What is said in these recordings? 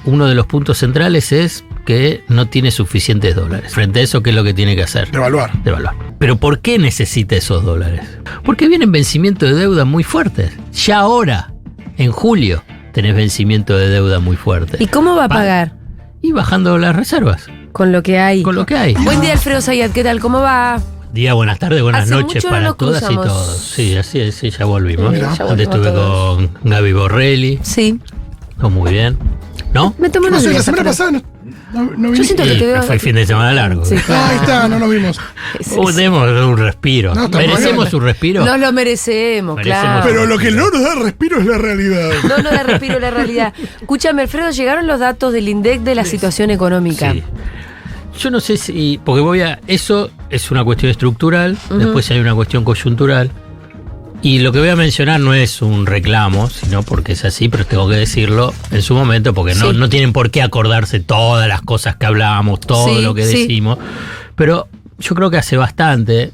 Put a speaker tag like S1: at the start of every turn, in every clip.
S1: uno de los puntos centrales es que no tiene suficientes dólares. Frente a eso, ¿qué es lo que tiene que hacer?
S2: Devaluar.
S1: ¿Pero por qué necesita esos dólares? Porque vienen vencimientos de deuda muy fuertes. Ya ahora, en julio, tenés vencimiento de deuda muy fuerte.
S3: ¿Y cómo va a pagar?
S1: Y bajando las reservas.
S3: Con lo que hay.
S1: Con lo que hay.
S3: Buen día, Alfredo Zayat, ¿qué tal? ¿Cómo va?
S1: Día, buenas tardes, buenas
S3: Hace
S1: noches
S3: mucho no
S1: para
S3: nos
S1: todas
S3: cruzamos.
S1: y todos. Sí, así es, sí, ya volvimos.
S3: Ya
S1: Antes
S3: volvimos
S1: estuve
S3: todos.
S1: con Gaby Borrelli.
S3: Sí.
S1: No, muy bien. ¿No?
S3: Me tomé unos
S2: No sé, la
S3: días.
S2: semana
S3: Alfredo.
S2: pasada no vi.
S3: Yo siento que
S1: Sí,
S3: te veo.
S1: pero fue fin de semana largo.
S3: Sí, claro.
S2: Ahí está, no nos vimos.
S1: Demos un respiro.
S2: No, está
S1: ¿Merecemos
S2: bien.
S1: un respiro?
S3: Nos lo merecemos,
S1: Merecemos.
S3: claro.
S2: Pero lo que no nos da respiro es la realidad.
S3: No da respiro la realidad. Escúchame, Alfredo, llegaron los datos del INDEC de la situación económica.
S1: Sí. Yo no sé si. Porque eso es una cuestión estructural, después hay una cuestión coyuntural. Y lo que voy a mencionar no es un reclamo, sino porque es así, pero tengo que decirlo en su momento, porque
S3: Sí.
S1: no tienen por qué acordarse todas las cosas que hablábamos, todo
S3: Sí,
S1: lo que
S3: sí.
S1: decimos. Pero yo creo que hace bastante,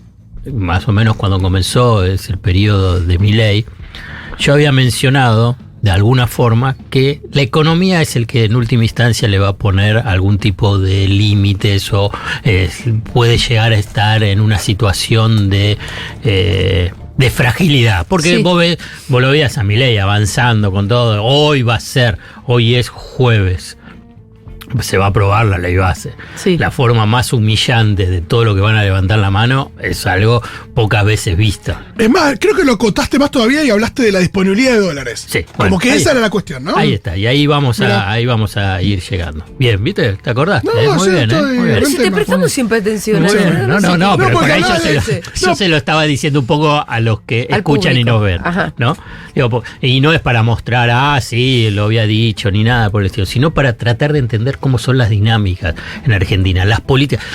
S1: más o menos cuando comenzó el periodo de Milei, yo había mencionado de alguna forma que la economía es el que en última instancia le va a poner algún tipo de límites o puede llegar a estar en una situación de fragilidad. Porque
S3: Sí.
S1: vos lo veías a Milei avanzando con todo. Hoy es jueves. Se va a aprobar la ley base.
S3: Sí.
S1: La forma más humillante de todo lo que van a levantar la mano es algo pocas veces visto.
S2: Es más, creo que lo acotaste más todavía y hablaste de la disponibilidad de dólares.
S1: Sí,
S2: Como
S1: bueno,
S2: que
S1: ahí
S2: esa
S1: está.
S2: era la cuestión, ¿no?
S1: Ahí está, y ahí vamos
S3: Mirá.
S1: a ir llegando. Bien, ¿viste? ¿Te acordaste?
S2: No,
S1: Muy
S2: sí,
S1: bien,
S2: estoy-
S1: muy bien.
S3: Pero si te
S2: tema,
S3: prestamos
S2: muy
S3: siempre atención.
S1: Muy bien.
S3: Alfredo,
S1: No,
S3: sé
S1: pero
S3: qué-
S1: por
S2: porque
S1: ahí
S2: hablaba de ese.
S1: yo se lo estaba diciendo un poco a los que
S3: Al
S1: escuchan y
S3: público.
S1: nos ven,
S3: Ajá.
S1: ¿no? Digo, y no es para mostrar, sí, lo había dicho, ni nada por el estilo, sino para tratar de entender cómo son las dinámicas en Argentina, las políticas.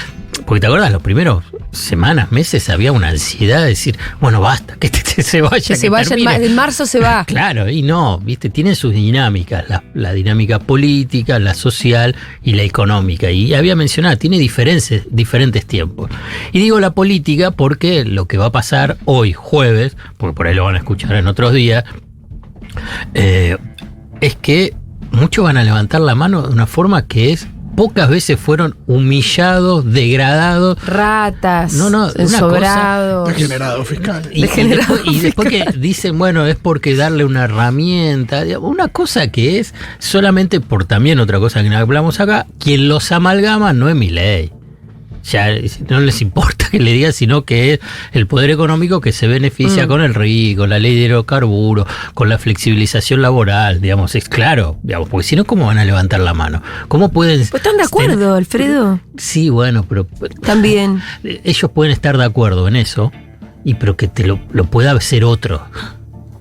S1: Porque te acuerdas, los primeros semanas, meses, había una ansiedad de decir, bueno, basta, que se vaya.
S3: Que se vaya
S1: termine.
S3: en marzo se va.
S1: Claro, y no, viste, tienen sus dinámicas, la dinámica política, la social y la económica. Y había mencionado, tiene diferentes tiempos. Y digo la política porque lo que va a pasar hoy, jueves, porque por ahí lo van a escuchar en otros días, es que muchos van a levantar la mano de una forma que es, pocas veces fueron humillados, degradados.
S3: Ratas.
S1: No, una
S3: ensobrados.
S2: Degenerado fiscal.
S1: Y después que dicen, bueno, es porque darle una herramienta, digamos, una cosa que es solamente por también otra cosa que no hablamos acá, quien los amalgama no es Milei. Ya no les importa que le digan, sino que es el poder económico que se beneficia con el rico, con la ley de hidrocarburos, con la flexibilización laboral, digamos, es claro, digamos, porque si no, ¿cómo van a levantar la mano? ¿Cómo pueden?
S3: Pues están de acuerdo, Alfredo.
S1: Sí, bueno, pero
S3: También.
S1: ellos pueden estar de acuerdo en eso, pero que te lo pueda hacer otro.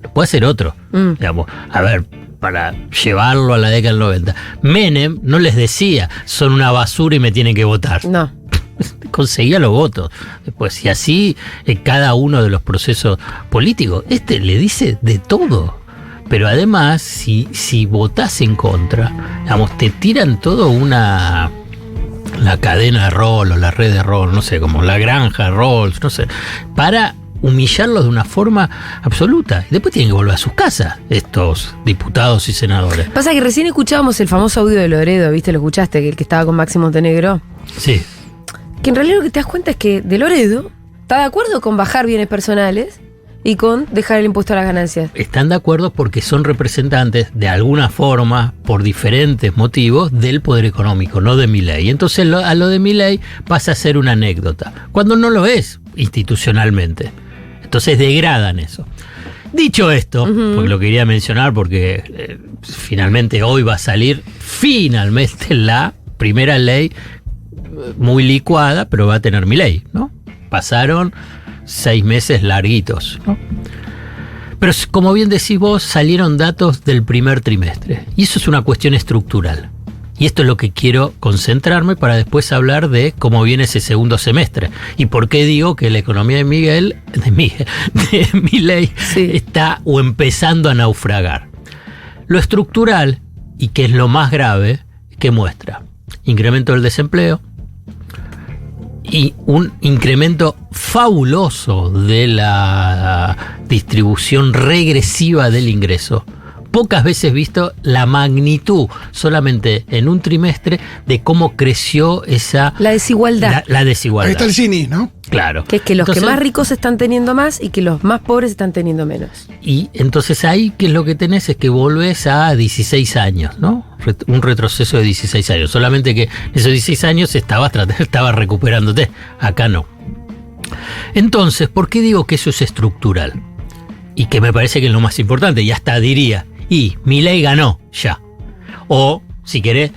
S1: Lo puede hacer otro. Digamos, a ver, para llevarlo a la década del 90. Menem no les decía, son una basura y me tienen que votar.
S3: No.
S1: Conseguía los votos. Después, y así en cada uno de los procesos políticos. Le dice de todo. Pero además, si votás en contra, digamos, te tiran todo la cadena de rol o la red de rol, no sé, como la granja de rol, no sé, para humillarlos de una forma absoluta. Y después tienen que volver a sus casas, estos diputados y senadores.
S3: Pasa que recién escuchábamos el famoso audio de Loredo, ¿viste? ¿Lo escuchaste? Que el que estaba con Máximo Montenegro.
S1: Sí.
S3: Que en realidad lo que te das cuenta es que de Loredo está de acuerdo con bajar bienes personales y con dejar el impuesto a las ganancias.
S1: Están de acuerdo porque son representantes de alguna forma, por diferentes motivos, del poder económico, no de Milei. Entonces a lo de Milei pasa a ser una anécdota, cuando no lo es institucionalmente. Entonces degradan eso. Dicho esto, porque lo quería mencionar porque finalmente hoy va a salir finalmente la primera ley muy licuada, pero va a tener Milei, ¿no? Pasaron 6 meses larguitos, ¿no? Pero como bien decís vos, salieron datos del primer trimestre. Y eso es una cuestión estructural. Y esto es lo que quiero concentrarme para después hablar de cómo viene ese segundo semestre. Y por qué digo que la economía de Milei
S3: Sí.
S1: está o empezando a naufragar. Lo estructural, y que es lo más grave, que muestra incremento del desempleo, y un incremento fabuloso de la distribución regresiva del ingreso. pocas veces visto la magnitud, solamente en un trimestre, de cómo creció
S3: la desigualdad.
S1: La desigualdad.
S2: Ahí está el Gini, ¿no?
S1: Claro.
S3: Que es que los
S1: Entonces,
S3: que más ricos están teniendo más y que los más pobres están teniendo menos.
S1: Y entonces ahí, ¿qué es lo que tenés? Es que volvés a 16 años, ¿no? Un retroceso de 16 años. Solamente que en esos 16 años estabas recuperándote. Acá no. Entonces, ¿por qué digo que eso es estructural? Y que me parece que es lo más importante. Y hasta diría, Milei ganó ya. O, si querés,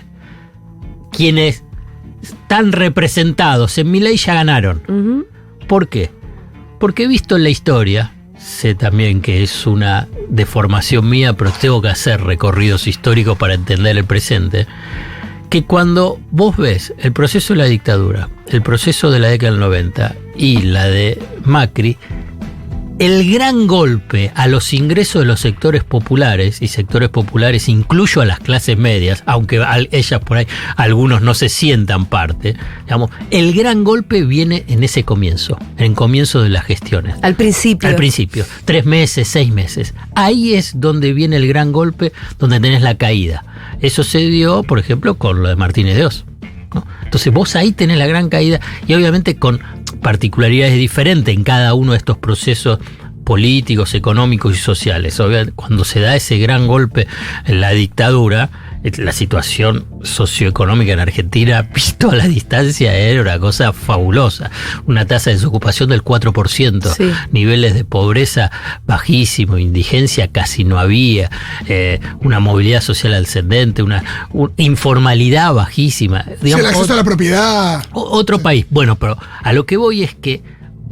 S1: quienes están representados en Milei ya ganaron.
S3: Ujú.
S1: ¿Por qué? Porque he visto en la historia, sé también que es una deformación mía, pero tengo que hacer recorridos históricos para entender el presente, que cuando vos ves el proceso de la dictadura, el proceso de la década del 90 y la de Macri, el gran golpe a los ingresos de los sectores populares, y sectores populares incluyo a las clases medias, aunque ellas por ahí, algunos no se sientan parte, digamos, el gran golpe viene en ese comienzo, en el comienzo de las gestiones.
S3: Al principio.
S1: Al principio, 3 meses, 6 meses. Ahí es donde viene el gran golpe, donde tenés la caída. Eso se dio, por ejemplo, con lo de Martínez de Oz, ¿no? Entonces vos ahí tenés la gran caída y obviamente con particularidades diferentes en cada uno de estos procesos políticos, económicos y sociales. Obviamente, cuando se da ese gran golpe en la dictadura, la situación socioeconómica en Argentina, visto a la distancia, era una cosa fabulosa. Una tasa de desocupación del 4%,
S3: Sí.
S1: niveles de pobreza bajísimos, indigencia casi no había, una movilidad social ascendente, una informalidad bajísima. Digamos,
S2: el acceso a la propiedad.
S1: otro país. Bueno, pero a lo que voy es que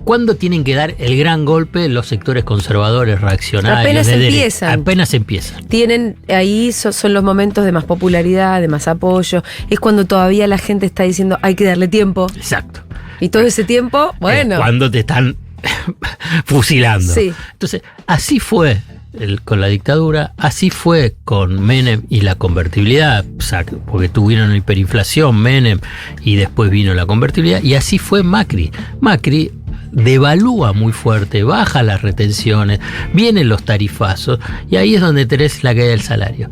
S1: ¿cuándo tienen que dar el gran golpe los sectores conservadores, reaccionarios?
S3: Apenas
S1: de derecha?
S3: empiezan.
S1: Apenas empiezan.
S3: Tienen ahí, son los momentos de más popularidad, de más apoyo. Es cuando todavía la gente está diciendo hay que darle tiempo.
S1: Exacto.
S3: Y todo ese tiempo, bueno.
S1: Cuando te están fusilando.
S3: Sí.
S1: Entonces, así fue con la dictadura, así fue con Menem y la convertibilidad, porque tuvieron hiperinflación Menem y después vino la convertibilidad, y así fue Macri. Macri devalúa muy fuerte, baja las retenciones, vienen los tarifazos, y ahí es donde tenés la caída del salario.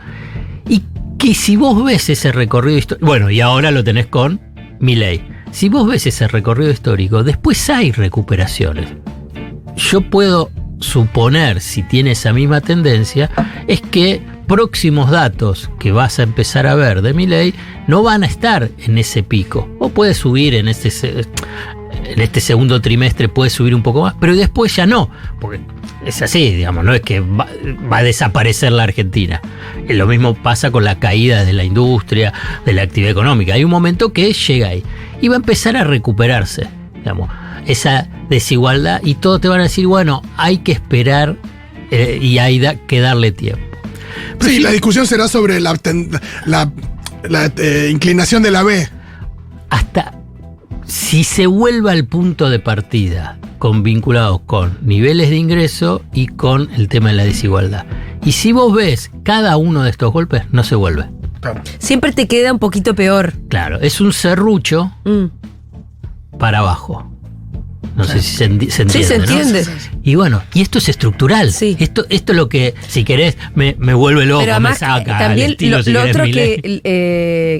S1: Y que si vos ves ese recorrido histórico, bueno, y ahora lo tenés con Milei, si vos ves ese recorrido histórico, después hay recuperaciones. Yo puedo suponer, si tiene esa misma tendencia, es que próximos datos que vas a empezar a ver de Milei no van a estar en ese pico, o puede subir en este segundo trimestre, puede subir un poco más, pero después ya no, porque es así, digamos, no es que va a desaparecer la Argentina. Lo mismo pasa con la caída de la industria, de la actividad económica. Hay un momento que llega ahí y va a empezar a recuperarse, digamos, esa desigualdad, y todos te van a decir, bueno, hay que esperar y hay que darle tiempo. Pero
S2: Sí,
S1: si-
S2: la discusión será sobre la inclinación de la B.
S1: hasta si se vuelve al punto de partida vinculados con niveles de ingreso y con el tema de la desigualdad. Y si vos ves cada uno de estos golpes, no se vuelve.
S2: Claro.
S3: Siempre te queda un poquito peor.
S1: Claro, es un serrucho para abajo. No sé si se entiende.
S3: Sí, se
S1: ¿no?
S3: entiende.
S1: Y bueno, y esto es estructural.
S3: Sí.
S1: Esto es lo que, si querés, me vuelve loco,
S3: Pero
S1: me
S3: además,
S1: saca.
S3: también
S1: al estilo,
S3: lo
S1: si querés,
S3: otro
S1: Milei.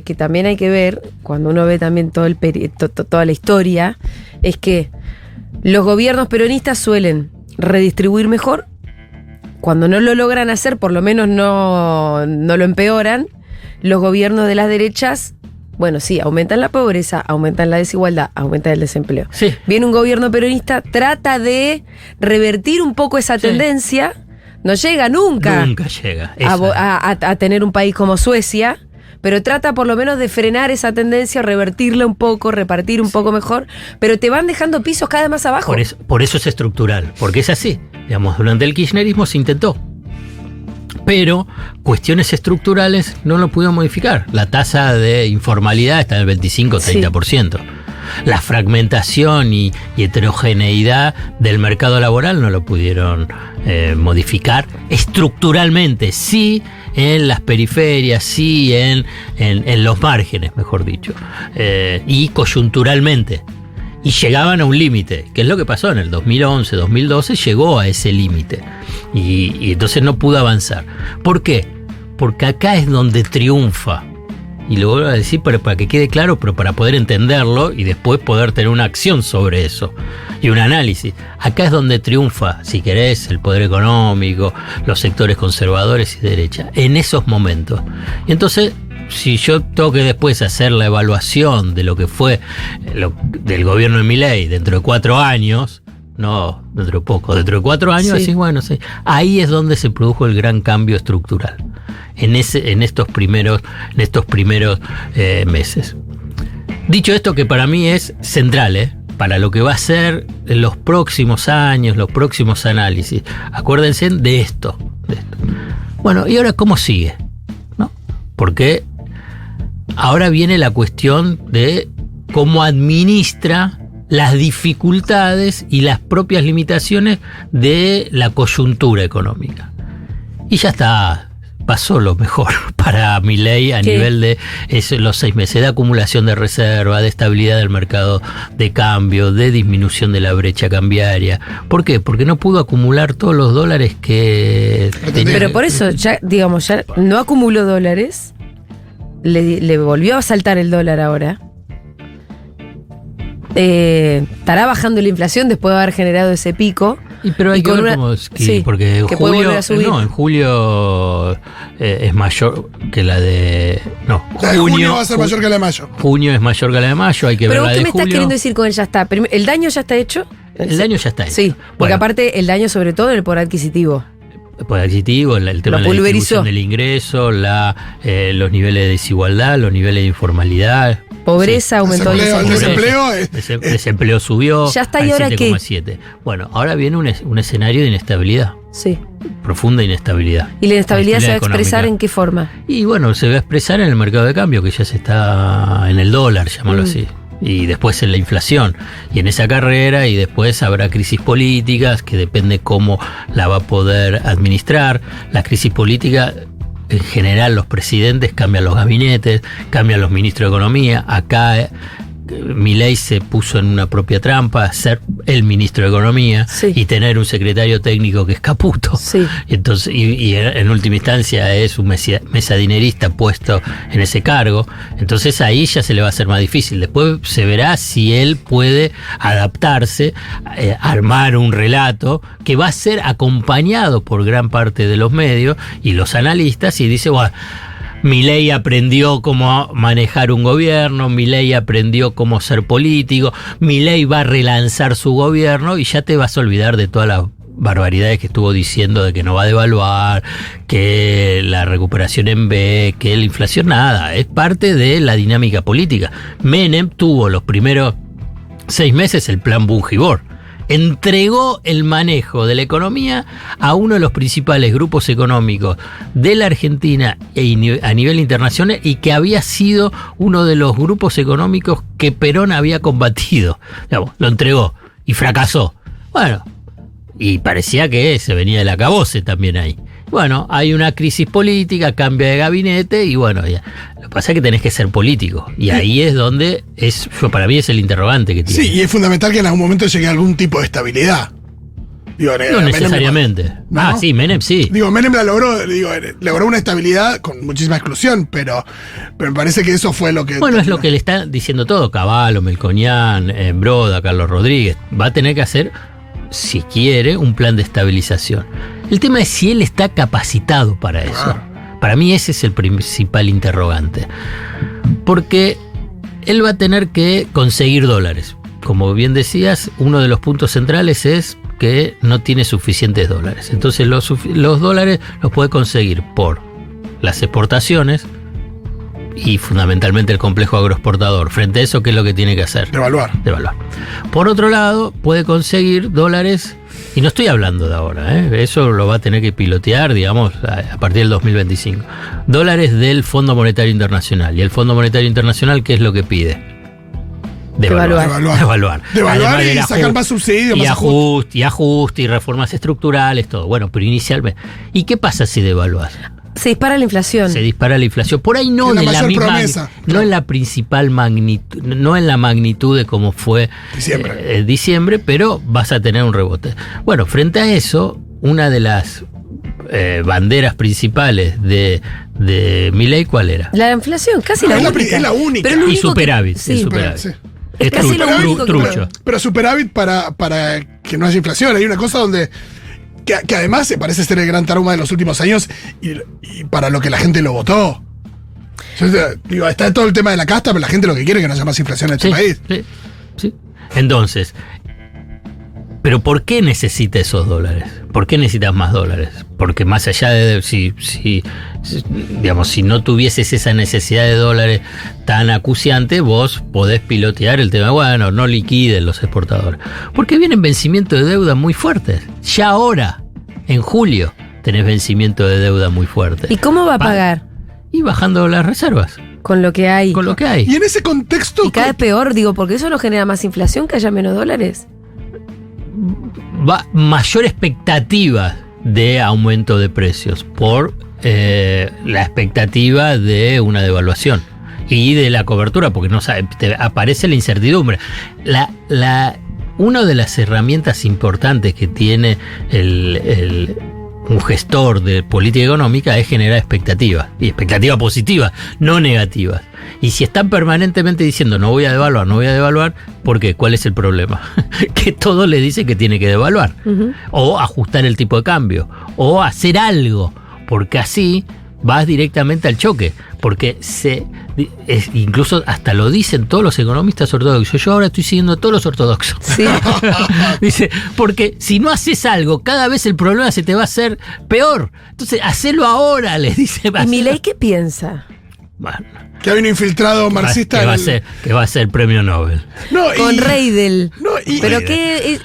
S3: que también hay que ver, cuando uno ve también todo toda la historia, es que los gobiernos peronistas suelen redistribuir mejor. Cuando no lo logran hacer, por lo menos no lo empeoran. Los gobiernos de las derechas, bueno, sí, aumentan la pobreza, aumentan la desigualdad, aumentan el desempleo.
S1: Sí.
S3: Viene un gobierno peronista, trata revertir un poco esa
S1: Sí.
S3: tendencia, no llega nunca
S1: Nunca llega.
S3: a tener un país como Suecia, pero trata por lo menos de frenar esa tendencia, revertirla un poco, repartir un poco mejor, pero te van dejando pisos cada vez más abajo.
S1: Por eso es estructural, porque es así. Digamos, durante el kirchnerismo se intentó. Pero cuestiones estructurales no lo pudieron modificar. La tasa de informalidad está en el 25-30%. La fragmentación y heterogeneidad del mercado laboral no lo pudieron modificar estructuralmente, sí en las periferias, sí en los márgenes, mejor dicho, y coyunturalmente. Y llegaban a un límite, que es lo que pasó en el 2011, 2012, llegó a ese límite. Y entonces no pudo avanzar. ¿Por qué? Porque acá es donde triunfa. Y lo vuelvo a decir para que quede claro, pero para poder entenderlo y después poder tener una acción sobre eso y un análisis. Acá es donde triunfa, si querés, el poder económico, los sectores conservadores y de derecha, en esos momentos. Y entonces, si yo tengo que después hacer la evaluación de lo que fue del gobierno de Milei dentro de 4 años, no dentro de poco, dentro de 4 años,
S3: Sí.
S1: decís, bueno, sí, ahí es donde se produjo el gran cambio estructural. En estos primeros meses. Dicho esto, que para mí es central, para lo que va a ser en los próximos años, los próximos análisis. Acuérdense de esto. Bueno, ¿y ahora cómo sigue? ¿No? Porque ahora viene la cuestión de cómo administra las dificultades y las propias limitaciones de la coyuntura económica. Y ya está. Pasó lo mejor para Milei a nivel de los 6 meses de acumulación de reserva, de estabilidad del mercado de cambio, de disminución de la brecha cambiaria. ¿Por qué? Porque no pudo acumular todos los dólares que tenía.
S3: Pero por eso, ya no acumuló dólares, le volvió a saltar el dólar ahora. Estará bajando la inflación después de haber generado ese pico.
S1: Pero hay que ver cómo porque
S3: que puede volver a subir.
S1: en julio es mayor que la de... No,
S2: La de junio va a ser mayor que la de mayo.
S1: Junio es mayor que la de mayo, hay que ver
S3: Pero
S1: la
S3: ¿qué
S1: de
S3: me
S1: julio.
S3: estás queriendo decir con el ya está? ¿El daño ya está hecho?
S1: El daño ya está hecho.
S3: Sí, porque
S1: Bueno,
S3: aparte el daño sobre todo en el poder adquisitivo.
S1: el poder adquisitivo, el tema
S3: Lo
S1: de la
S3: pulverizó.
S1: distribución del ingreso, los niveles de desigualdad, los niveles de informalidad.
S3: Pobreza aumentó
S2: El desempleo
S1: Desempleo subió
S3: Ya está,
S1: al
S3: ¿y ahora qué?
S1: 7,7. Bueno, ahora viene un escenario de inestabilidad,
S3: Sí.
S1: profunda inestabilidad.
S3: ¿Y la inestabilidad se va a expresar
S1: económica.
S3: en qué forma?
S1: Y bueno, se va a expresar en el mercado de cambio, que ya se está en el dólar, llamarlo así. Y después en la inflación. Y en esa carrera, y después habrá crisis políticas, que depende cómo la va a poder administrar. La crisis política, en general, los presidentes cambian los gabinetes, cambian los ministros de Economía. Acá Milei se puso en una propia trampa, ser el ministro de Economía
S3: Sí.
S1: y tener un secretario técnico que es Caputo.
S3: Sí.
S1: Entonces, y en última instancia es un mesadinerista puesto en ese cargo. Entonces ahí ya se le va a hacer más difícil. Después se verá si él puede adaptarse, armar un relato que va a ser acompañado por gran parte de los medios y los analistas, y dice, bueno, Milei aprendió cómo manejar un gobierno, Milei aprendió cómo ser político, Milei va a relanzar su gobierno y ya te vas a olvidar de todas las barbaridades que estuvo diciendo de que no va a devaluar, que la recuperación en B, que la inflación, nada, es parte de la dinámica política. Menem tuvo los primeros 6 meses el plan Bungibor. Entregó el manejo de la economía a uno de los principales grupos económicos de la Argentina a nivel internacional, y que había sido uno de los grupos económicos que Perón había combatido. Digamos, lo entregó y fracasó. Bueno, y parecía que se venía del acabose también ahí. Bueno, hay una crisis política, cambio de gabinete y bueno, ya. Lo que pasa es que tenés que ser político. Y ahí es donde para mí es el interrogante que tiene.
S2: Sí, y es fundamental que en algún momento llegue a algún tipo de estabilidad. Digo,
S1: No
S2: Menem-
S1: necesariamente.
S2: ¿No?
S1: Sí, Menem sí.
S2: Digo, Menem la logró, logró una estabilidad con muchísima exclusión, pero me parece que eso fue lo que...
S1: Bueno, es lo que le está diciendo todo. Cavallo, Melconian, Broda, Carlos Rodríguez. Va a tener que hacer, si quiere, un plan de estabilización. El tema es si él está capacitado para eso. Para mí ese es el principal interrogante. Porque él va a tener que conseguir dólares. Como bien decías, uno de los puntos centrales es que no tiene suficientes dólares. Entonces los dólares los puede conseguir por las exportaciones y fundamentalmente el complejo agroexportador. Frente a eso, ¿qué es lo que tiene que hacer?
S2: Devaluar.
S1: Devaluar. Por otro lado, puede conseguir dólares, y no estoy hablando de ahora, eso lo va a tener que pilotear, digamos, a partir del 2025. Dólares del Fondo Monetario Internacional. ¿Y el Fondo Monetario Internacional qué es lo que pide?
S3: Devaluar.
S2: Devaluar
S1: Además
S2: y
S1: del
S2: sacar más subsidios,
S1: y
S2: más
S1: ajuste y reformas estructurales, todo. Bueno, pero inicialmente. ¿Y qué pasa si devaluas?
S3: Se dispara la inflación.
S1: Se dispara la inflación. Por ahí no
S2: Es la
S1: de la
S2: mayor
S1: misma,
S2: promesa.
S1: no en la principal magnitud, no en la magnitud de cómo fue diciembre, pero vas a tener un rebote. Bueno, frente a eso, una de las banderas principales de Milei, ¿cuál era?
S3: La inflación, casi la única.
S2: Es la única.
S3: Pero lo
S1: Y
S3: único
S1: superávit.
S3: sí.
S1: Y superávit.
S2: Sí.
S3: Es casi lo único que
S1: trucho.
S2: Pero superávit para que no haya inflación. Hay una cosa donde. Que además se parece ser el gran trauma de los últimos años y para lo que la gente lo votó. Yo, digo, está todo el tema de la casta, pero la gente lo que quiere es que no haya más inflación en este país.
S1: Sí. Entonces, ¿pero por qué necesita esos dólares? ¿Por qué necesitas más dólares? Porque más allá de si no tuvieses esa necesidad de dólares tan acuciante, vos podés pilotear el tema, bueno, no liquiden los exportadores. Porque vienen vencimientos de deuda muy fuertes. Ya ahora, en julio, tenés vencimiento de deuda muy fuerte.
S3: ¿Y cómo va a pagar?
S1: Y bajando las reservas.
S3: Con lo que hay.
S1: Con lo que hay.
S2: Y en ese contexto.
S3: Y cada vez peor, digo, porque eso no genera más inflación, que haya menos dólares.
S1: Mayor expectativa de aumento de precios por la expectativa de una devaluación y de la cobertura, porque no sabe, aparece la incertidumbre. Una de las herramientas importantes que tiene un gestor de política económica es generar expectativas, y expectativas positivas, no negativas. Y si están permanentemente diciendo no voy a devaluar, ¿por qué? ¿Cuál es el problema? Que todo le dice que tiene que devaluar, o ajustar el tipo de cambio, o hacer algo, porque así vas directamente al choque, porque incluso hasta lo dicen todos los economistas ortodoxos. Yo ahora estoy siguiendo a todos los ortodoxos.
S3: Sí.
S1: Dice, porque si no haces algo, cada vez el problema se te va a hacer peor. Entonces, hacelo ahora, les dice.
S3: ¿Y Milei qué piensa?
S1: Bueno,
S2: Que hay un infiltrado marxista.
S1: que va a ser premio Nobel.
S2: No,
S3: Con Reidel.
S2: No,
S3: Pero que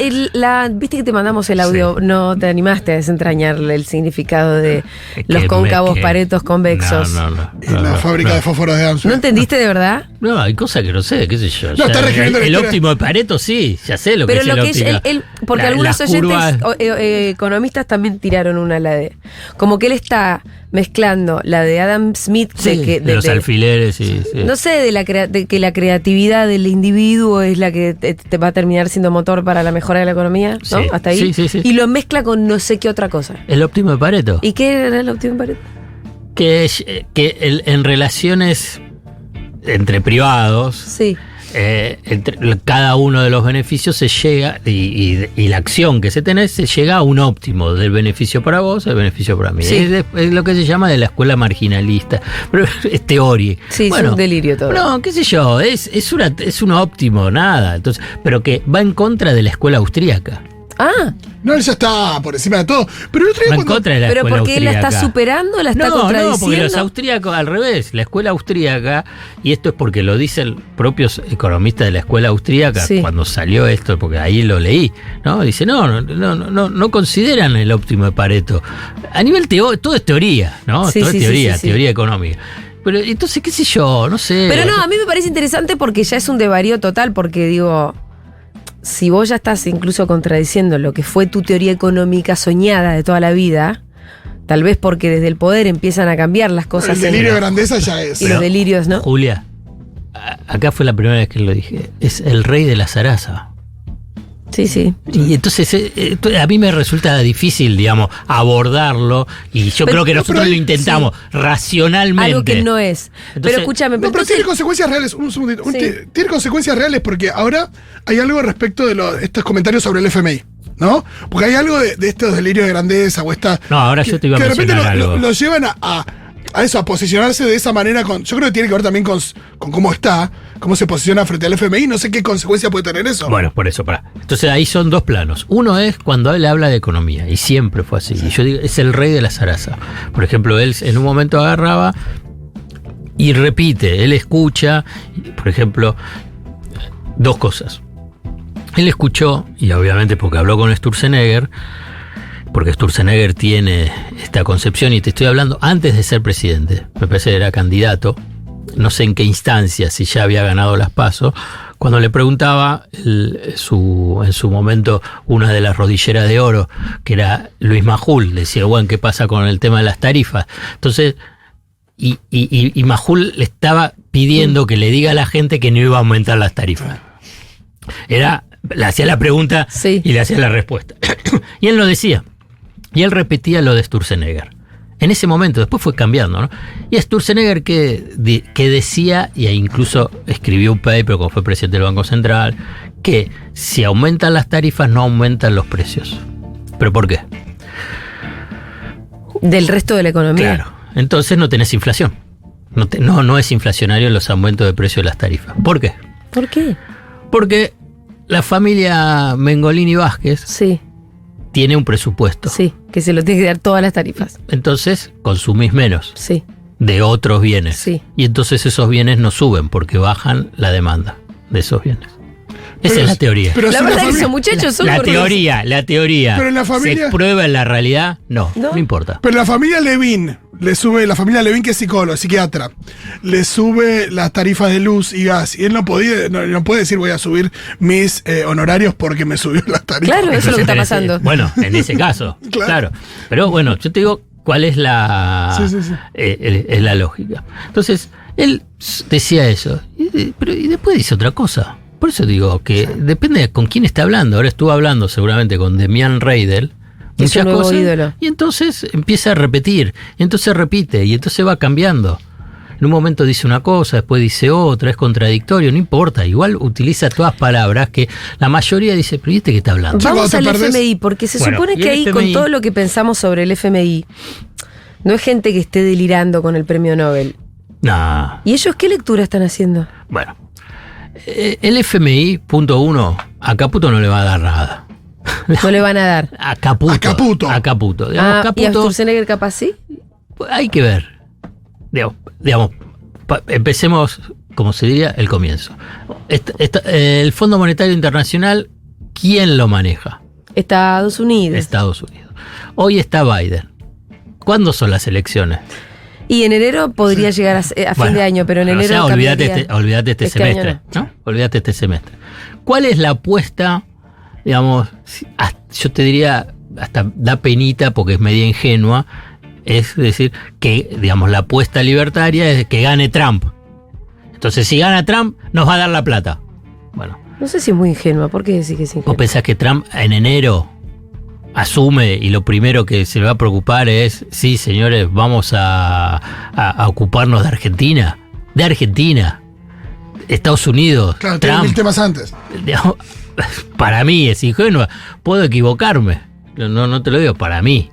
S3: viste que te mandamos el audio, no te animaste a desentrañar el significado de los cóncavos paretos convexos.
S1: No.
S2: En la fábrica de fósforos de Amsterdam.
S3: ¿No entendiste de verdad?
S1: No, hay cosas que no sé, qué sé yo.
S2: No, está reescribiendo la
S1: el
S2: historia.
S1: óptimo de Pareto, sí, ya sé lo
S3: Pero
S1: que es
S3: lo
S1: el
S3: que es
S1: óptimo.
S3: porque algunos
S1: las
S3: oyentes
S1: curvas-
S3: economistas también tiraron una a la de. Como que él está mezclando la de Adam Smith
S1: Sí, de los alfileres, sí.
S3: no sé, de que la creatividad del individuo es la que te va a terminar siendo motor para la mejora de la economía, ¿no?
S1: Sí.
S3: Hasta ahí.
S1: Sí.
S3: Y lo mezcla con no sé qué otra cosa.
S1: El óptimo de Pareto.
S3: ¿Y qué era el óptimo Pareto?
S1: En relaciones entre privados,
S3: Sí.
S1: cada uno de los beneficios se llega, y la acción que se tenés, se llega a un óptimo del beneficio para vos, el beneficio para mí.
S3: Sí.
S1: Es lo que se llama de la escuela marginalista. Pero es teoría.
S3: Sí, es un delirio todo.
S1: No, qué sé yo, es un óptimo, nada. Entonces, pero que va en contra de la escuela austríaca.
S3: Ah,
S2: No, él ya está por encima de todo. Pero el otro día
S1: Va en
S2: cuando.
S1: contra de la
S3: pero
S1: escuela
S3: porque él la está
S1: austríaca.
S3: superando, la está
S1: No,
S3: contradiciendo.
S1: porque los austríacos, al revés, la escuela austríaca, y esto es porque lo dicen propios economistas de la escuela austríaca,
S3: Sí.
S1: cuando salió esto, porque ahí lo leí, ¿no? Dice, no consideran el óptimo de Pareto. A nivel todo es teoría, ¿no?
S3: Sí,
S1: Todo
S3: sí,
S1: es
S3: sí,
S1: teoría,
S3: sí, sí.
S1: teoría económica. Pero entonces, qué sé yo, no sé.
S3: Pero no, a mí me parece interesante porque ya es un devarío total, porque digo, si vos ya estás incluso contradiciendo lo que fue tu teoría económica soñada de toda la vida, tal vez porque desde el poder empiezan a cambiar las cosas.
S2: El delirio de grandeza ya es.
S3: Y los delirios, ¿no?
S1: Julia, acá fue la primera vez que lo dije, es el rey de la zaraza.
S3: Sí, sí.
S1: Y entonces a mí me resulta difícil, digamos, abordarlo, y yo
S3: Pero-
S1: creo que
S2: no,
S1: nosotros
S2: pero
S1: lo
S2: hay-
S1: intentamos racionalmente.
S3: Algo que no es.
S1: Entonces-
S3: pero escúchame,
S2: No, pero
S3: entonces-
S2: tiene consecuencias reales. Un segundito.
S3: Sí.
S2: Tiene consecuencias reales porque ahora hay algo respecto de estos comentarios sobre el FMI, ¿no? Porque hay algo de estos delirios de grandeza o esta.
S1: No, ahora yo te iba a
S2: que de repente
S1: mencionar algo.
S2: lo llevan a eso, a posicionarse de esa manera. Yo creo que tiene que ver también con cómo está, cómo se posiciona frente al FMI. No sé qué consecuencia puede tener eso.
S1: Bueno, por eso, pará. Entonces ahí son dos planos. Uno es cuando él habla de economía, y siempre fue así. Y yo digo, es el rey de la zaraza. Por ejemplo, él en un momento agarraba y repite, él escucha, por ejemplo, dos cosas. Él escuchó, y obviamente porque habló con Sturzenegger, porque Sturzenegger tiene esta concepción, y te estoy hablando antes de ser presidente, me parece que era candidato, no sé en qué instancia, si ya había ganado las PASO, cuando le preguntaba en su momento una de las rodilleras de oro, que era Luis Majul, decía, bueno, ¿qué pasa con el tema de las tarifas? Entonces, y Majul le estaba pidiendo que le diga a la gente que no iba a aumentar las tarifas. Le hacía la pregunta y le hacía la respuesta. Y él lo decía. Y él repetía lo de Sturzenegger. En ese momento, después fue cambiando, ¿no? Y Sturzenegger que decía, e incluso escribió un paper cuando fue presidente del Banco Central, que si aumentan las tarifas no aumentan los precios. ¿Pero por qué?
S3: Del resto de la economía.
S1: Claro. Entonces no tenés inflación. No es inflacionario los aumentos de precio de las tarifas. ¿Por qué?
S3: ¿Por qué?
S1: Porque la familia Mengolini Vázquez tiene un presupuesto.
S3: Sí, que se lo tiene que dar todas las tarifas.
S1: Entonces consumís menos
S3: Sí.
S1: de otros bienes.
S3: Sí.
S1: Y entonces esos bienes no suben porque bajan la demanda de esos bienes. Esa es la teoría.
S2: Pero
S3: La
S2: si
S3: verdad
S2: la
S3: es que
S2: familia-
S3: esos muchachos son
S1: La
S3: gordos.
S1: teoría.
S2: Pero en la familia-
S1: ¿Se prueba en la realidad? No importa.
S2: Pero la familia Levin le sube, la familia Levin, que es psicólogo, psiquiatra, le sube las tarifas de luz y gas. Y él no puede decir voy a subir mis honorarios porque me subió las tarifas.
S3: Claro, eso es lo que está
S1: Entonces,
S3: pasando.
S1: Bueno, en ese caso,
S2: Claro.
S1: claro. Pero bueno, yo te digo cuál es la,
S2: Sí.
S1: es la lógica. Entonces, él decía eso, pero después dice otra cosa. Por eso digo que depende de con quién está hablando. Ahora estuvo hablando seguramente con Demian Reidel,
S3: Es
S1: muchas
S3: un nuevo
S1: cosas,
S3: ídolo.
S1: y entonces empieza a repetir, y entonces repite, y entonces va cambiando. En un momento dice una cosa, después dice otra, es contradictorio, no importa. Igual utiliza todas palabras que la mayoría dice, pero ¿y este qué está hablando?
S3: Vamos
S2: cuando
S3: al
S2: te perdés-
S3: FMI, porque se
S1: Bueno,
S3: supone
S1: y
S3: que
S1: el
S3: ahí,
S1: FMI
S3: con todo lo que pensamos sobre el FMI, no es gente que esté delirando con el premio Nobel.
S1: Nah,
S3: ¿Y ellos qué lectura están haciendo?
S1: bueno. El FMI, punto uno, a Caputo no le va a dar nada.
S3: No le van a dar.
S1: A Caputo.
S2: A Caputo.
S1: Digamos,
S3: ¿Y a
S1: Caputo,
S3: Sturzenegger capaz sí?
S1: hay que ver. Digamos, empecemos, como se diría, el comienzo. El Fondo Monetario Internacional, ¿quién lo maneja?
S3: Estados Unidos.
S1: Estados Unidos. Hoy está Biden. ¿Cuándo son las elecciones?
S3: Y en enero podría llegar a fin
S1: Bueno,
S3: de año, pero en enero.
S1: O sea,
S3: cambiaría.
S1: olvídate este
S3: Este año
S1: semestre. ¿No? Olvídate este semestre. ¿Cuál es la apuesta? Digamos, yo te diría, hasta da penita porque es media ingenua. Es decir, que digamos la apuesta libertaria es que gane Trump. Entonces, si gana Trump, nos va a dar la plata. Bueno,
S3: No sé si es muy ingenua. ¿Por qué decís que es
S1: ¿vos
S3: ingenua?
S1: pensás que Trump en enero asume y lo primero que se le va a preocupar es, sí, señores, vamos a ocuparnos de Argentina? De Argentina. Estados Unidos.
S2: Claro, tiene
S1: Trump.
S2: 1000 temas antes.
S1: Digamos, para mí es ingenua. Puedo equivocarme. No te lo digo, para mí.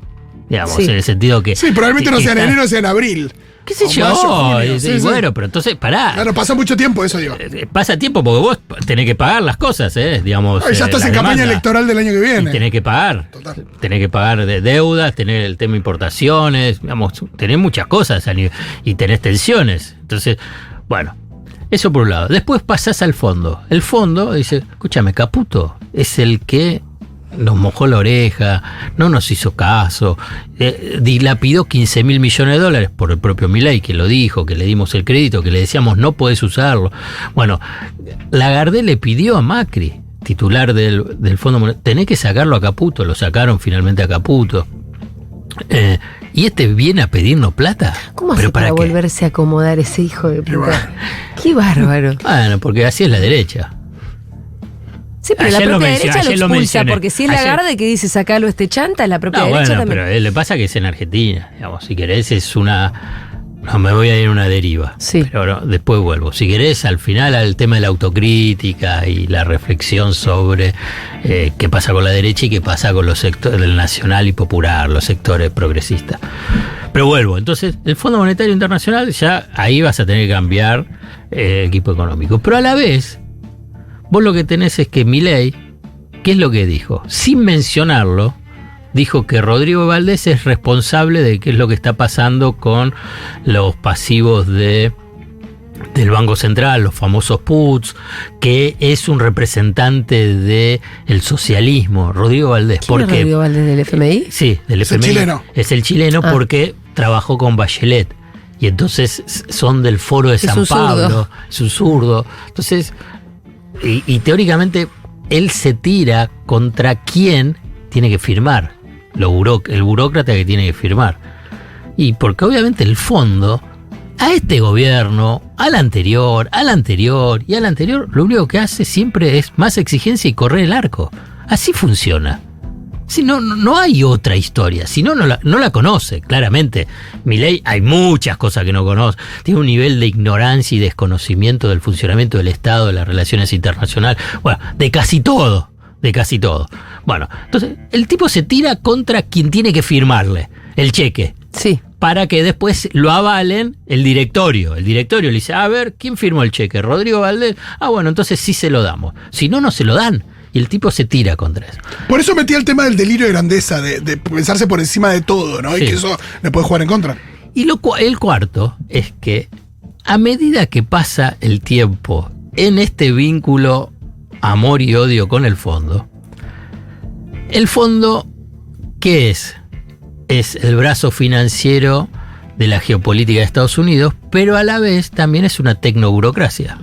S1: Digamos,
S3: Sí.
S1: en el sentido que.
S2: Sí, probablemente no sea en
S1: está-
S2: enero, sea en abril.
S1: ¿Qué sé
S2: O
S1: yo?
S2: mayo, junio.
S1: Y
S2: Sí, sí.
S1: bueno, pero entonces, pará.
S2: Claro, pasó mucho tiempo eso, digo.
S1: Pasa tiempo porque vos tenés que pagar las cosas, digamos.
S2: Ya estás
S1: la
S2: en campaña
S1: demanda.
S2: electoral del año que
S1: Y
S2: viene.
S1: tenés que pagar.
S2: Total.
S1: Tenés que pagar de deudas, tener el tema de importaciones, digamos, tenés muchas cosas y tenés tensiones. Entonces, bueno, eso por un lado. Después pasás al fondo. El fondo dice, escúchame, Caputo es el que nos mojó la oreja, no nos hizo caso, dilapidó 15 mil millones de dólares por el propio Milei, que lo dijo, que le dimos el crédito, que le decíamos no podés usarlo. Bueno, Lagarde le pidió a Macri, titular del Fondo Monetario, tenés que sacarlo a Caputo, lo sacaron finalmente a Caputo. Y este viene a pedirnos plata.
S3: ¿Cómo hace
S1: ¿Pero
S3: para
S1: qué?
S3: volverse a acomodar ese hijo de
S2: bueno.
S3: puta? Qué bárbaro.
S1: Bueno, porque así es la derecha.
S3: Sí, pero la
S1: Ayer lo
S3: propia
S1: mencioné,
S3: derecha lo
S1: ayer lo
S3: expulsa,
S1: mencioné.
S3: porque si es
S1: Ayer-
S3: Lagarde que dice sacalo este chanta, la propia
S1: No,
S3: derecha
S1: bueno,
S3: también.
S1: pero le pasa que es en Argentina. Digamos, si querés es una... No, me voy a ir a una deriva.
S3: Sí.
S1: Pero no, después vuelvo. Si querés, al final, al tema de la autocrítica y la reflexión sobre qué pasa con la derecha y qué pasa con los sectores del nacional y popular, los sectores progresistas. Pero vuelvo. Entonces, el Fondo Monetario Internacional, ya ahí vas a tener que cambiar el equipo económico. Pero a la vez, vos lo que tenés es que Milei, ¿qué es lo que dijo? Sin mencionarlo, dijo que Rodrigo Valdés es responsable de qué es lo que está pasando con los pasivos del Banco Central, los famosos puts, que es un representante del socialismo, Rodrigo Valdés.
S3: ¿Quién es Rodrigo Valdés del FMI?
S1: Sí, del
S2: Es el
S1: FMI.
S2: chileno.
S1: Es el chileno
S3: Ah.
S1: porque trabajó con Bachelet. Y entonces son del Foro de
S3: Es
S1: San
S3: un zurdo.
S1: Pablo. Es un zurdo. Entonces, Y teóricamente él se tira contra quién tiene que firmar, el burócrata que tiene que firmar. Y porque obviamente el fondo, a este gobierno, al anterior, y al anterior, lo único que hace siempre es más exigencia y correr el arco. Así funciona. Si no hay otra historia, si no la conoce, claramente. Milei hay muchas cosas que no conoce, tiene un nivel de ignorancia y desconocimiento del funcionamiento del Estado, de las relaciones internacionales, bueno, de casi todo. Bueno, entonces el tipo se tira contra quien tiene que firmarle el cheque.
S3: Sí.
S1: Para que después lo avalen el directorio. El directorio le dice, a ver, ¿quién firmó el cheque? ¿Rodrigo Valdés? Ah, bueno, entonces sí se lo damos. Si no, no se lo dan. Y el tipo se tira contra eso.
S2: Por eso metía el tema del delirio de grandeza, de pensarse por encima de todo, ¿no? Sí. Y que eso le puede jugar en contra.
S1: Y el cuarto es que a medida que pasa el tiempo en este vínculo amor y odio con el fondo, ¿qué es? Es el brazo financiero de la geopolítica de Estados Unidos, pero a la vez también es una tecnoburocracia.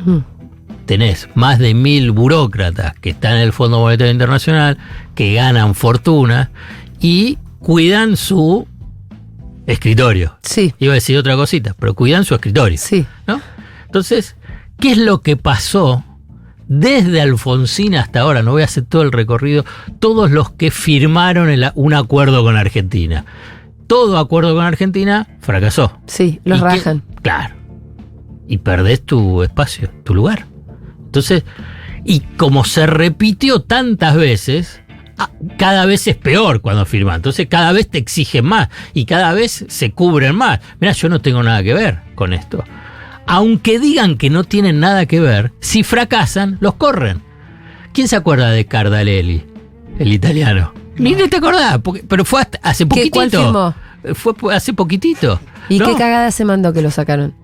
S1: Tenés más de 1000 burócratas que están en el Fondo Monetario Internacional, que ganan fortuna y cuidan su escritorio.
S3: Sí.
S1: Iba a decir otra cosita, pero cuidan su escritorio.
S3: Sí.
S1: ¿No? Entonces, ¿qué es lo que pasó desde Alfonsín hasta ahora? No voy a hacer todo el recorrido. Todos los que firmaron un acuerdo con Argentina. Todo acuerdo con Argentina fracasó.
S3: Sí, los rajan.
S1: Claro. Y perdés tu espacio, tu lugar. Entonces, y como se repitió tantas veces, cada vez es peor cuando firman. Entonces cada vez te exigen más y cada vez se cubren más. Mirá, yo no tengo nada que ver con esto. Aunque digan que no tienen nada que ver, si fracasan, los corren. ¿Quién se acuerda de Cardarelli, el italiano? Ni te acordás, pero fue hace poquitito.
S3: ¿Cuál firmó?
S1: Fue hace poquitito.
S3: ¿Y
S1: ¿no?
S3: qué cagada se mandó que lo sacaron?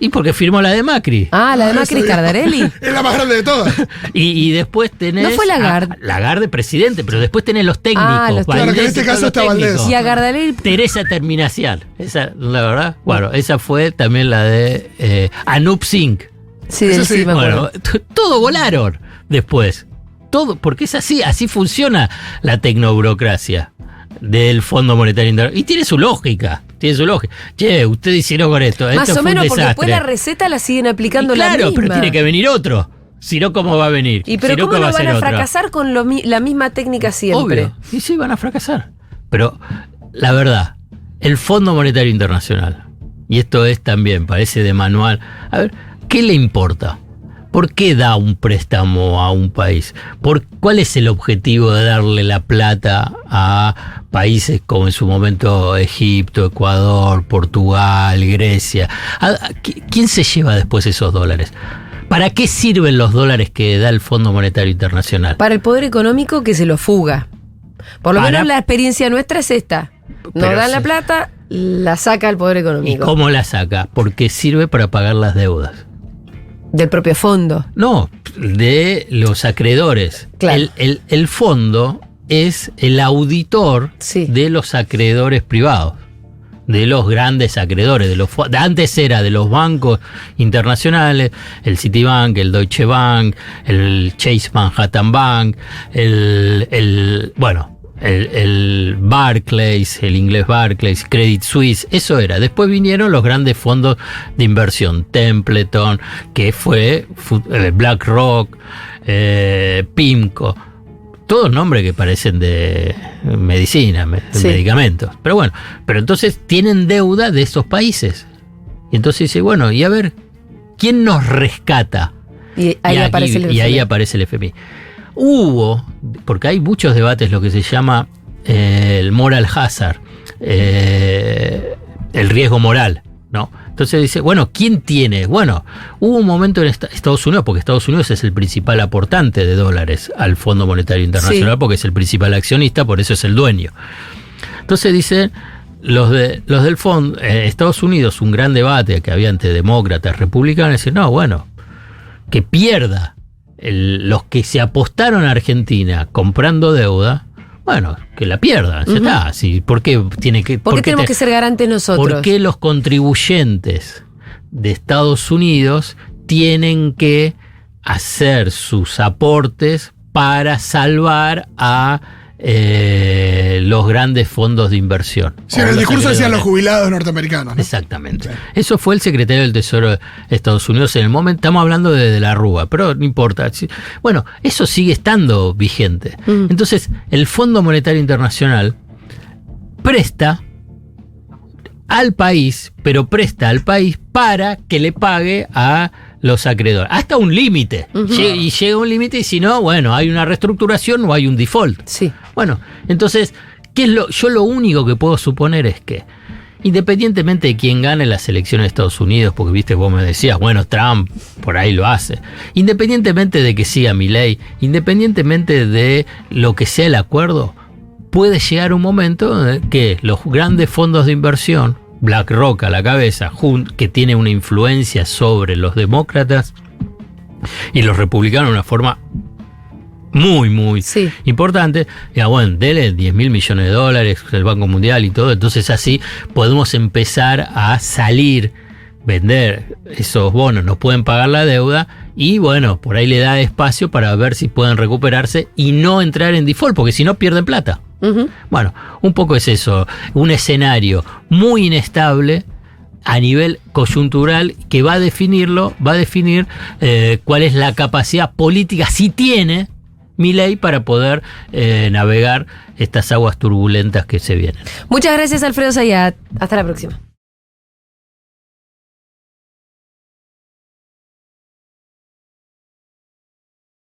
S1: Y porque firmó la de Macri.
S3: Ah, la de Macri, Cardarelli.
S2: Es la más grande de todas.
S1: Y después tenés...
S3: No fue Lagarde.
S1: Lagarde presidente, pero después tenés los técnicos.
S3: Los
S2: claro, que en este caso está Valdés.
S3: Y a Cardarelli...
S1: Teresa Terminacial. Esa, la verdad, bueno, esa fue también la de Anup Singh.
S3: Sí, sí, me acuerdo.
S1: Bueno, todo volaron después. Todo, porque es así funciona la tecnoburocracia del Fondo Monetario Internacional. Y tiene su lógica. Che, ustedes hicieron con esto.
S3: Más
S1: esto
S3: o menos, porque después la receta la siguen aplicando la misma.
S1: Claro, pero tiene que venir otro. Si no, ¿cómo va a venir?
S3: ¿Y pero
S1: si no,
S3: cómo no van a
S1: otra?
S3: fracasar con la misma técnica siempre?
S1: Obvio. Y sí, van a fracasar. Pero la verdad, el Fondo Monetario Internacional, y esto es también, parece de manual, a ver, ¿qué le importa? ¿Por qué da un préstamo a un país? ¿Cuál es el objetivo de darle la plata a países como en su momento Egipto, Ecuador, Portugal, Grecia? ¿Quién se lleva después esos dólares? ¿Para qué sirven los dólares que da el Fondo Monetario Internacional?
S3: Para el poder económico que se lo fuga. Por lo menos la experiencia nuestra es esta. Nos dan la plata, la saca el poder económico.
S1: ¿Y cómo la saca? Porque sirve para pagar las deudas.
S3: Del propio fondo.
S1: No, de los acreedores.
S3: Claro.
S1: El fondo es el auditor de los acreedores privados, de los grandes acreedores. Antes era de los bancos internacionales, el Citibank, el Deutsche Bank, el Chase Manhattan Bank, el Barclays, el inglés Barclays, Credit Suisse, eso era. Después vinieron los grandes fondos de inversión, Templeton, que fue BlackRock, PIMCO, todos nombres que parecen de medicina, medicamentos. Pero bueno, pero entonces tienen deuda de esos países. Y entonces dice, bueno, y a ver, ¿quién nos rescata?
S3: Y ahí aparece el FMI.
S1: Y ahí aparece el FMI. Porque hay muchos debates, lo que se llama el moral hazard, el riesgo moral, ¿no? Entonces dice, bueno, ¿quién tiene? Bueno, hubo un momento en Estados Unidos, porque Estados Unidos es el principal aportante de dólares al Fondo Monetario Internacional, porque es el principal accionista, por eso es el dueño. Entonces dice, los del fondo, Estados Unidos, un gran debate que había entre demócratas, republicanos, dicen, no, bueno, que pierda los que se apostaron a Argentina comprando deuda, bueno, que la pierdan, ya está. Sí, ¿por qué
S3: tenemos que ser garantes nosotros?
S1: ¿Por qué los contribuyentes de Estados Unidos tienen que hacer sus aportes para salvar a los grandes fondos de inversión.
S2: Sí, en el discurso decían los jubilados norteamericanos, ¿no?
S1: Exactamente. Sí. Eso fue el secretario del Tesoro de Estados Unidos en el momento. Estamos hablando de la Rúa, pero no importa. Bueno, eso sigue estando vigente. Entonces, el Fondo Monetario Internacional presta al país, pero presta al país para que le pague a los acreedores. Hasta un límite. Y llega un límite y si no, bueno, hay una reestructuración o hay un default.
S3: Sí.
S1: Bueno, entonces, yo lo único que puedo suponer es que, independientemente de quién gane las elecciones de Estados Unidos, porque viste, vos me decías, bueno, Trump por ahí lo hace, independientemente de que siga Milei, independientemente de lo que sea el acuerdo, puede llegar un momento en que los grandes fondos de inversión, BlackRock a la cabeza, que tiene una influencia sobre los demócratas y los republicanos de una forma muy importante, bueno, dele 10.000 millones de dólares el Banco Mundial y todo, entonces así podemos empezar a salir, vender esos bonos, nos pueden pagar la deuda y bueno, por ahí le da espacio para ver si pueden recuperarse y no entrar en default, porque si no pierden plata. Bueno, un poco es eso, un escenario muy inestable a nivel coyuntural que va a definir cuál es la capacidad política, si tiene Milei, para poder navegar estas aguas turbulentas que se vienen.
S3: Muchas gracias, Alfredo Zayat. Hasta la próxima.